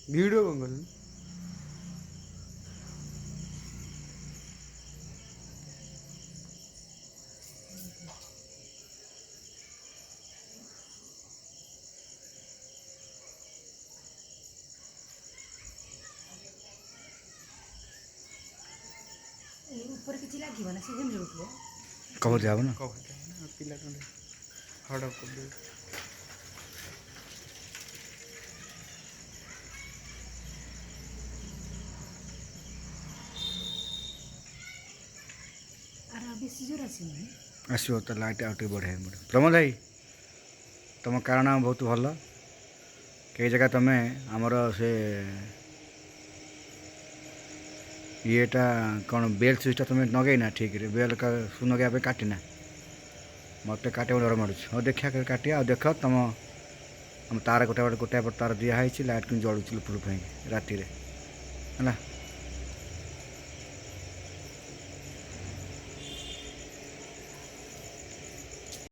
Video कौन कर ऊपर किसी लगे ना से जेम उठले कवर जाब ना कह पिला हार्ड अप कर दे आर बेसी जोर आसी नहीं आसो तो लाइट आउ टे बढ़े प्रमोद भाई तुम कारण बहुत भल कई जगह तुम आमर से येटा कौन बेल सुइचटा तुम नगेना ठीक रे बेल का नगे काटिना मत काटे डर मारूँ हाँ देखा काटिया देख तुम हम तार गोटे गोटे पर तार दिखाई लाइट कि जलूँ लुपुलुप राति है।